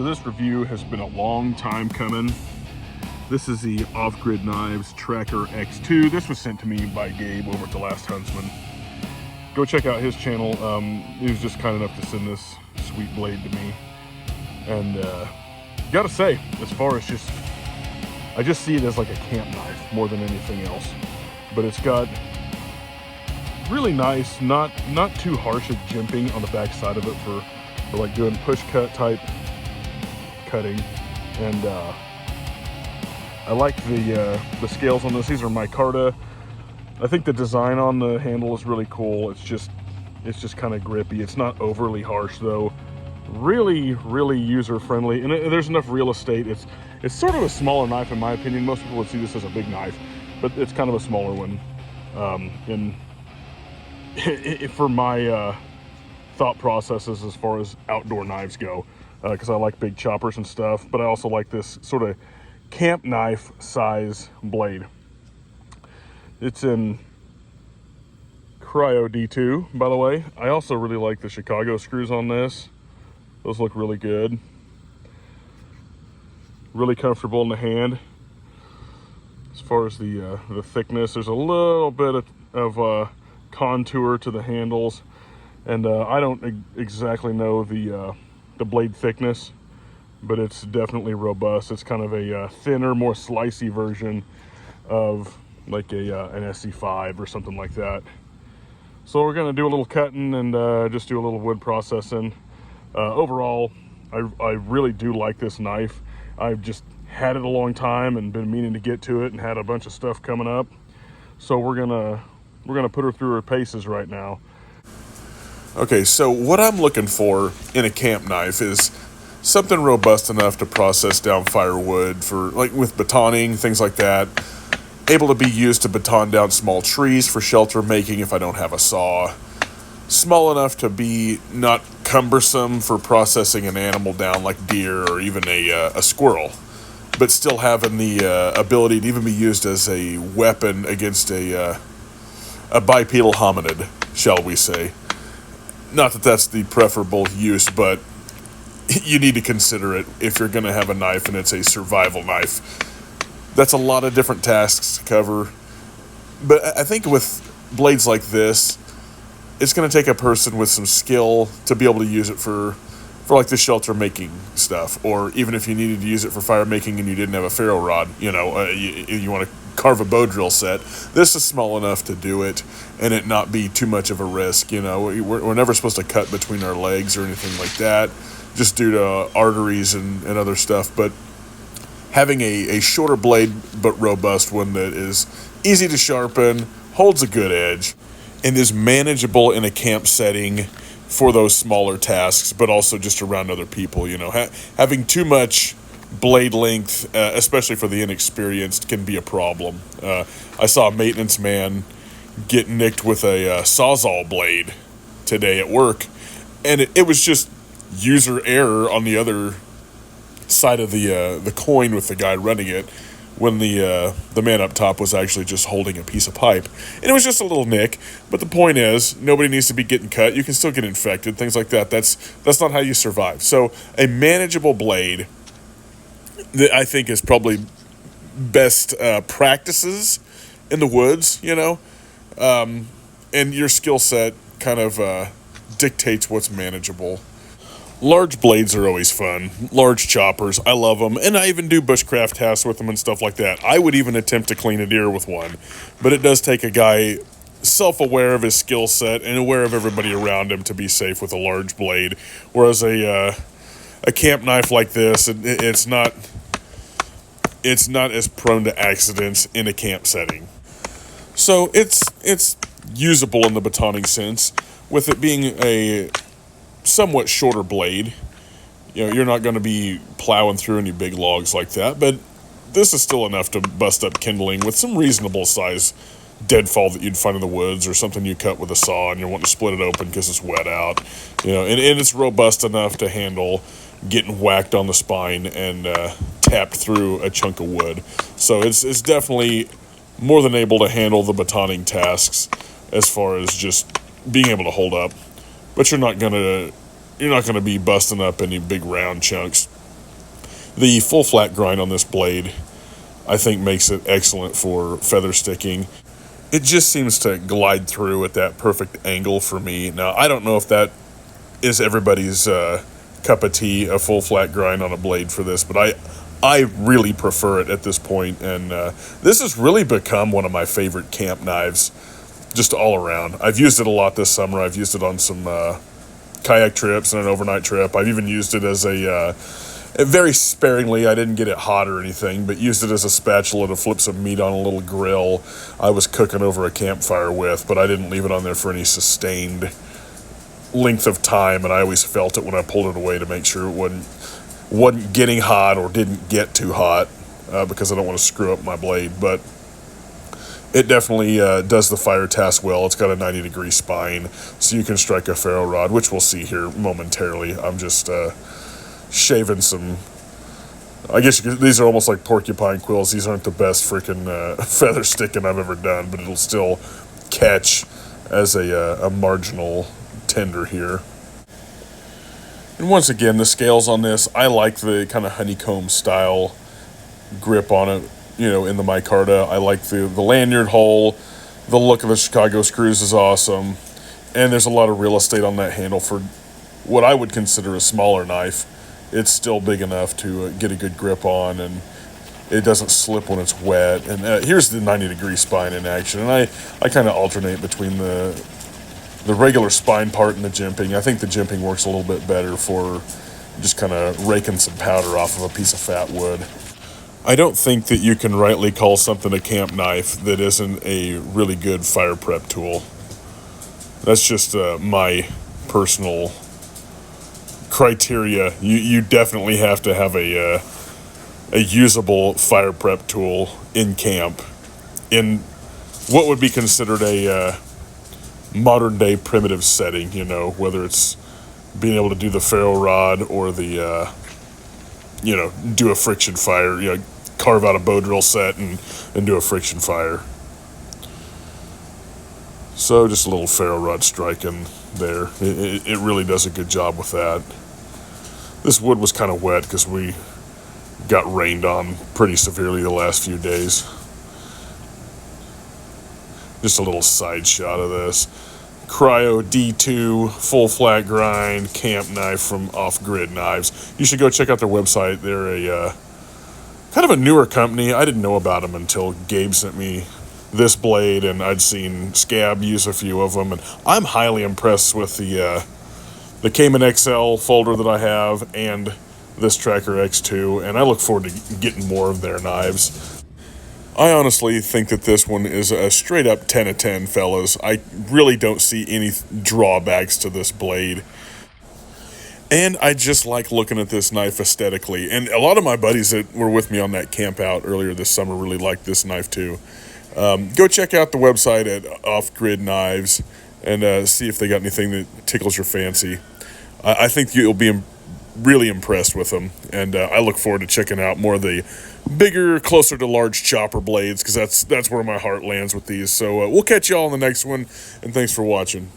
this review has been a long time coming. This is the Off Grid Knives Tracker X2. This was sent to me by Gabe over at The Last Huntsman. Go check out his channel. He was just kind enough to send this sweet blade to me. And gotta say, as far as I just see it as like a camp knife more than anything else. But it's got really nice, not too harsh of jimping on the back side of it for like doing push cut type cutting. And I like the scales on this. These are micarta. I think the design on the handle is really cool. It's just kind of grippy. It's not overly harsh though. Really user friendly, and there's enough real estate. It's sort of a smaller knife in my opinion. Most people would see this as a big knife, but it's kind of a smaller one. For my thought processes as far as outdoor knives go, because I like big choppers and stuff, but I also like this sort of camp knife size blade. It's in Cryo D2, by the way. I also really like the Chicago screws on this. Those look really good. Really comfortable in the hand. As far as the thickness, there's a little bit of contour to the handles, and I don't exactly know the blade thickness, but it's definitely robust. It's kind of a thinner, more slicey version of like an SC5 or something like that. So we're gonna do a little cutting and just do a little wood processing. Overall, I really do like this knife. I've just had it a long time and been meaning to get to it, and had a bunch of stuff coming up. So we're gonna put her through her paces right now. Okay, so what I'm looking for in a camp knife is something robust enough to process down firewood for, like with batoning, things like that. Able to be used to baton down small trees for shelter making if I don't have a saw. Small enough to be not cumbersome for processing an animal down like deer or even a squirrel, but still having the ability to even be used as a weapon against a bipedal hominid, shall we say. Not that that's the preferable use, but you need to consider it if you're going to have a knife and it's a survival knife. That's a lot of different tasks to cover. But I think with blades like this, it's going to take a person with some skill to be able to use it for like the shelter making stuff, or even if you needed to use it for fire making and you didn't have a ferro rod, you want to carve a bow drill set. This is small enough to do it and it not be too much of a risk. We're never supposed to cut between our legs or anything like that, just due to arteries and other stuff. But having a shorter blade but robust one that is easy to sharpen, holds a good edge, and is manageable in a camp setting for those smaller tasks, but also just around other people. Having too much blade length, especially for the inexperienced, can be a problem. I saw a maintenance man get nicked with a Sawzall blade today at work, and it was just user error on the other side of the coin with the guy running it, when the man up top was actually just holding a piece of pipe. And it was just a little nick, but the point is, nobody needs to be getting cut. You can still get infected, things like that. That's not how you survive. So a manageable blade that I think is probably best practices in the woods, and your skill set kind of dictates what's manageable. Large blades are always fun. Large choppers, I love them. And I even do bushcraft tasks with them and stuff like that. I would even attempt to clean a deer with one. But it does take a guy self-aware of his skill set and aware of everybody around him to be safe with a large blade. Whereas a camp knife like this, it's not as prone to accidents in a camp setting. So it's usable in the batoning sense, with it being a somewhat shorter blade. You're not going to be plowing through any big logs like that, but this is still enough to bust up kindling with some reasonable size deadfall that you'd find in the woods, or something you cut with a saw and you want to split it open because it's wet out. And it's robust enough to handle getting whacked on the spine and tapped through a chunk of wood. So it's definitely more than able to handle the batoning tasks as far as just being able to hold up. But you're not gonna be busting up any big round chunks The full flat grind on this blade, I think, makes it excellent for feather sticking. It just seems to glide through at that perfect angle for me. Now, I don't know if that is everybody's cup of tea, a full flat grind on a blade for this, but I really prefer it at this point, and this has really become one of my favorite camp knives, just all around. I've used it a lot this summer. I've used it on some kayak trips and an overnight trip. I've even used it as very sparingly. I didn't get it hot or anything, but used it as a spatula to flip some meat on a little grill I was cooking over a campfire with, but I didn't leave it on there for any sustained length of time, and I always felt it when I pulled it away to make sure it wasn't getting hot or didn't get too hot, because I don't want to screw up my blade. But it definitely does the fire task well. It's got a 90-degree spine, so you can strike a ferro rod, which we'll see here momentarily. I'm just shaving some, I guess these are almost like porcupine quills. These aren't the best freaking feather sticking I've ever done, but it'll still catch as a marginal tender here. And once again, the scales on this, I like the kind of honeycomb style grip on it, in the micarta. I like the lanyard hole. The look of the Chicago screws is awesome. And there's a lot of real estate on that handle for what I would consider a smaller knife. It's still big enough to get a good grip on, and it doesn't slip when it's wet. And here's the 90-degree spine in action. And I kind of alternate between the regular spine part and the jimping. I think the jimping works a little bit better for just kind of raking some powder off of a piece of fat wood. I don't think that you can rightly call something a camp knife that isn't a really good fire prep tool. That's just my personal criteria. You definitely have to have a usable fire prep tool in camp, in what would be considered a modern day primitive setting, whether it's being able to do the ferro rod or the do a friction fire, carve out a bow drill set and do a friction fire. So just a little ferro rod striking there. It really does a good job with that. This wood was kind of wet because we got rained on pretty severely the last few days. Just a little side shot of this. Cryo D2 full flat grind camp knife from Off Grid Knives. You should go check out their website. They're a kind of a newer company. I didn't know about them until Gabe sent me this blade, and I'd seen Scab use a few of them, and I'm highly impressed with the Cayman XL folder that I have and this Tracker X2, and I look forward to getting more of their knives. I honestly think that this one is a straight up 10 of 10, fellas. I really don't see any drawbacks to this blade. And I just like looking at this knife aesthetically. And a lot of my buddies that were with me on that camp out earlier this summer really liked this knife too. Go check out the website at Off Grid Knives and see if they got anything that tickles your fancy. I think you'll be really impressed with them, and I look forward to checking out more of the bigger, closer to large chopper blades, because that's where my heart lands with these. So we'll catch y'all in the next one, and thanks for watching.